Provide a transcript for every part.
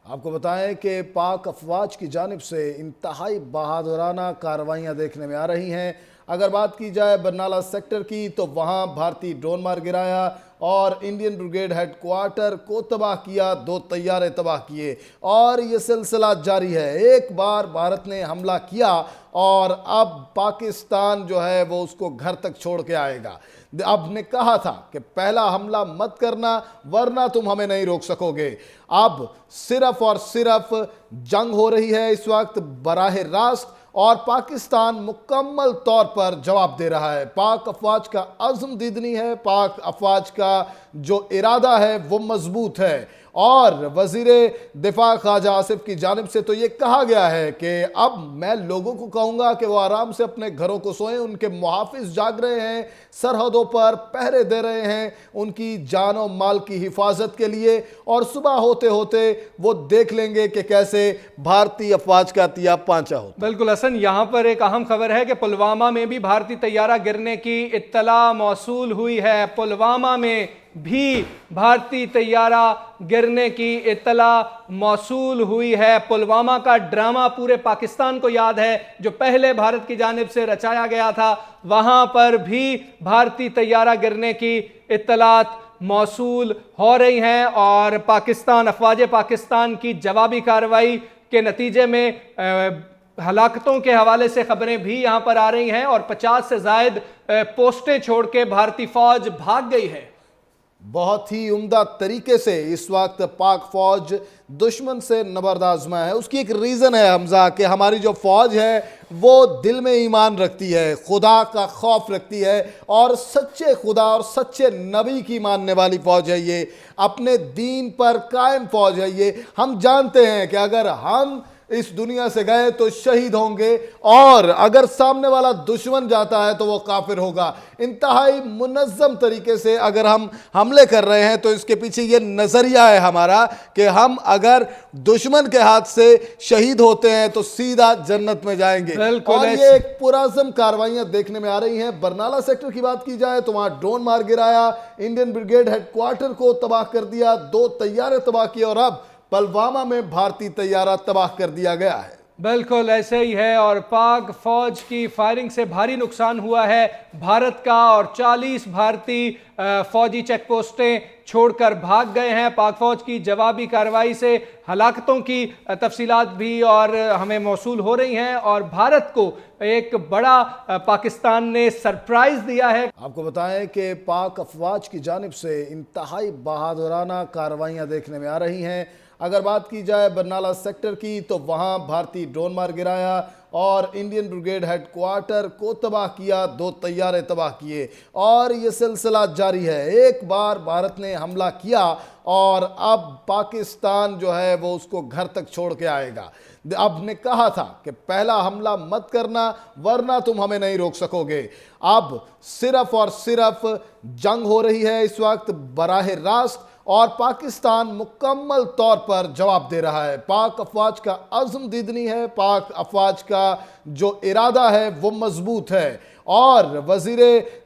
آپ کو بتائیں کہ پاک افواج کی جانب سے انتہائی بہادرانہ کارروائیاں دیکھنے میں آ رہی ہیں۔ اگر بات کی جائے برنالہ سیکٹر کی تو وہاں بھارتی ڈرون مار گرایا اور انڈین بریگیڈ ہیڈ کوارٹر کو تباہ کیا، 2 طیارے تباہ کیے، اور یہ سلسلہ جاری ہے۔ ایک بار بھارت نے حملہ کیا اور اب پاکستان جو ہے وہ اس کو گھر تک چھوڑ کے آئے گا۔ اب نے کہا تھا کہ پہلا حملہ مت کرنا ورنہ تم ہمیں نہیں روک سکو گے۔ اب صرف اور صرف جنگ ہو رہی ہے اس وقت براہ راست، اور پاکستان مکمل طور پر جواب دے رہا ہے۔ پاک افواج کا عزم دیدنی ہے، پاک افواج کا جو ارادہ ہے وہ مضبوط ہے، اور وزیر دفاع خواجہ آصف کی جانب سے تو یہ کہا گیا ہے کہ اب میں لوگوں کو کہوں گا کہ وہ آرام سے اپنے گھروں کو سوئیں، ان کے محافظ جاگ رہے ہیں، سرحدوں پر پہرے دے رہے ہیں ان کی جان و مال کی حفاظت کے لیے، اور صبح ہوتے ہوتے وہ دیکھ لیں گے کہ کیسے بھارتی افواج کا تیا پانچا ہوتا ہے۔ بالکل حسن، یہاں پر ایک اہم خبر ہے کہ پلوامہ میں بھی بھارتی طیارہ گرنے کی اطلاع موصول ہوئی ہے۔ پلوامہ میں بھی بھارتی طیارہ گرنے کی اطلاع موصول ہوئی ہے۔ پلوامہ کا ڈرامہ پورے پاکستان کو یاد ہے جو پہلے بھارت کی جانب سے رچایا گیا تھا، وہاں پر بھی بھارتی طیارہ گرنے کی اطلاعات موصول ہو رہی ہیں، اور افواج پاکستان کی جوابی کارروائی کے نتیجے میں ہلاکتوں کے حوالے سے خبریں بھی یہاں پر آ رہی ہیں، اور 50 سے زائد پوسٹیں چھوڑ کے بھارتی فوج بھاگ گئی ہے۔ بہت ہی عمدہ طریقے سے اس وقت پاک فوج دشمن سے نبرد آزما ہے۔ اس کی ایک ریزن ہے حمزہ کہ ہماری جو فوج ہے وہ دل میں ایمان رکھتی ہے، خدا کا خوف رکھتی ہے، اور سچے خدا اور سچے نبی کی ماننے والی فوج ہے، یہ اپنے دین پر قائم فوج ہے۔ یہ ہم جانتے ہیں کہ اگر ہم اس دنیا سے گئے تو شہید ہوں گے، اور اگر سامنے والا دشمن جاتا ہے تو وہ کافر ہوگا۔ انتہائی منظم طریقے سے اگر ہم حملے کر رہے ہیں تو اس کے پیچھے یہ نظریہ ہے ہمارا کہ ہم اگر دشمن کے ہاتھ سے شہید ہوتے ہیں تو سیدھا جنت میں جائیں گے، اور یہ ایک پرعزم کارروائیاں دیکھنے میں آ رہی ہیں۔ برنالہ سیکٹر کی بات کی جائے تو وہاں ڈرون مار گرایا، انڈین بریگیڈ ہیڈ کوارٹر کو تباہ کر دیا، 2 طیارے تباہ کیے، اور اب پلوامہ میں بھارتی طیارہ تباہ کر دیا گیا ہے۔ بالکل ایسے ہی ہے، اور پاک فوج کی فائرنگ سے بھاری نقصان ہوا ہے بھارت کا، اور 40 بھارتی فوجی چیک پوسٹیں چھوڑ کر بھاگ گئے ہیں۔ پاک فوج کی جوابی کارروائی سے ہلاکتوں کی تفصیلات بھی اور ہمیں موصول ہو رہی ہیں، اور بھارت کو ایک بڑا پاکستان نے سرپرائز دیا ہے۔ آپ کو بتائیں کہ پاک افواج کی جانب سے انتہائی بہادرانہ کارروائیاں دیکھنے میں آ رہی ہیں۔ اگر بات کی جائے برنالہ سیکٹر کی تو وہاں بھارتی ڈرون مار گرایا اور انڈین بریگیڈ ہیڈ کوارٹر کو تباہ کیا، 2 طیارے تباہ کیے، اور یہ سلسلہ جاری ہے۔ ایک بار بھارت نے حملہ کیا اور اب پاکستان جو ہے وہ اس کو گھر تک چھوڑ کے آئے گا۔ اب نے کہا تھا کہ پہلا حملہ مت کرنا ورنہ تم ہمیں نہیں روک سکو گے۔ اب صرف اور صرف جنگ ہو رہی ہے اس وقت براہ راست، اور پاکستان مکمل طور پر جواب دے رہا ہے۔ پاک افواج کا عزم دیدنی ہے، پاک افواج کا جو ارادہ ہے وہ مضبوط ہے، اور وزیر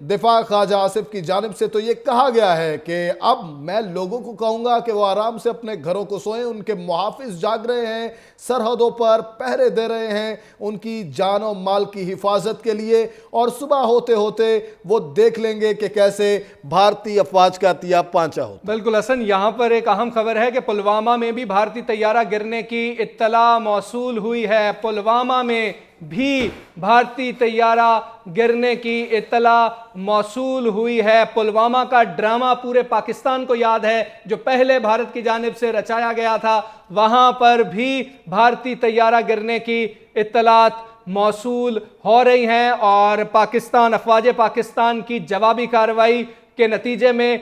دفاع خواجہ آصف کی جانب سے تو یہ کہا گیا ہے کہ اب میں لوگوں کو کہوں گا کہ وہ آرام سے اپنے گھروں کو سوئیں، ان کے محافظ جاگ رہے ہیں، سرحدوں پر پہرے دے رہے ہیں ان کی جان و مال کی حفاظت کے لیے، اور صبح ہوتے ہوتے وہ دیکھ لیں گے کہ کیسے بھارتی افواج کا تیا پانچا ہوتا ہے۔ بالکل حسن، یہاں پر ایک اہم خبر ہے کہ پلوامہ میں بھی بھارتی طیارہ گرنے کی اطلاع موصول ہوئی ہے۔ پلوامہ میں بھی بھارتی طیارہ گرنے کی اطلاع موصول ہوئی ہے۔ پلوامہ کا ڈرامہ پورے پاکستان کو یاد ہے جو پہلے بھارت کی جانب سے رچایا گیا تھا، وہاں پر بھی بھارتی طیارہ گرنے کی اطلاعات موصول ہو رہی ہیں، اور افواج پاکستان کی جوابی کارروائی کے نتیجے میں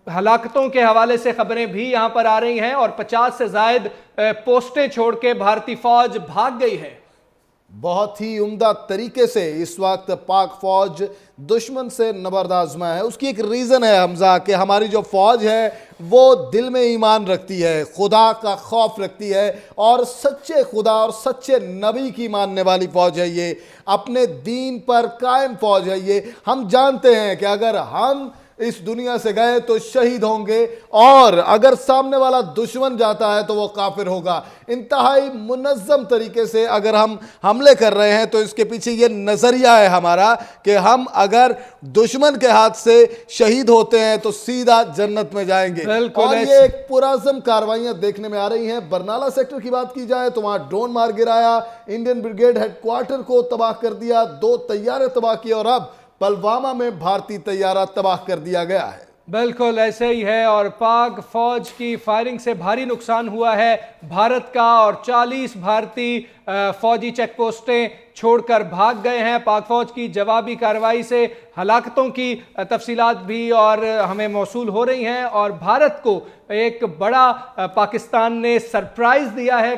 ہلاکتوں کے حوالے سے خبریں بھی یہاں پر آ رہی ہیں، اور 50 سے زائد پوسٹیں چھوڑ کے بھارتی فوج بھاگ گئی ہے۔ بہت ہی عمدہ طریقے سے اس وقت پاک فوج دشمن سے نبرد آزما ہے۔ اس کی ایک ریزن ہے حمزہ کہ ہماری جو فوج ہے وہ دل میں ایمان رکھتی ہے، خدا کا خوف رکھتی ہے، اور سچے خدا اور سچے نبی کی ماننے والی فوج ہے، یہ اپنے دین پر قائم فوج ہے۔ یہ ہم جانتے ہیں کہ اگر ہم اس دنیا سے گئے تو شہید ہوں گے، اور اگر سامنے والا دشمن جاتا ہے تو وہ کافر ہوگا۔ انتہائی منظم طریقے سے اگر ہم حملے کر رہے ہیں تو اس کے پیچھے یہ نظریہ ہے ہمارا کہ ہم اگر دشمن کے ہاتھ سے شہید ہوتے ہیں تو سیدھا جنت میں جائیں گے، اور یہ ایک پرعزم کارروائیاں دیکھنے میں آ رہی ہیں۔ برنالہ سیکٹر کی بات کی جائے تو وہاں ڈرون مار گرایا، انڈین بریگیڈ ہیڈ کوارٹر کو تباہ کر دیا، 2 طیارے تباہ کیے، اور اب پلوامہ میں بھارتی طیارہ تباہ کر دیا گیا ہے۔ بالکل ایسے ہی ہے، اور پاک فوج کی فائرنگ سے بھاری نقصان ہوا ہے بھارت کا، اور 40 بھارتی فوجی چیک پوسٹیں چھوڑ کر بھاگ گئے ہیں۔ پاک فوج کی جوابی کارروائی سے ہلاکتوں کی تفصیلات بھی اور ہمیں موصول ہو رہی ہیں، اور بھارت کو ایک بڑا پاکستان نے سرپرائز دیا ہے۔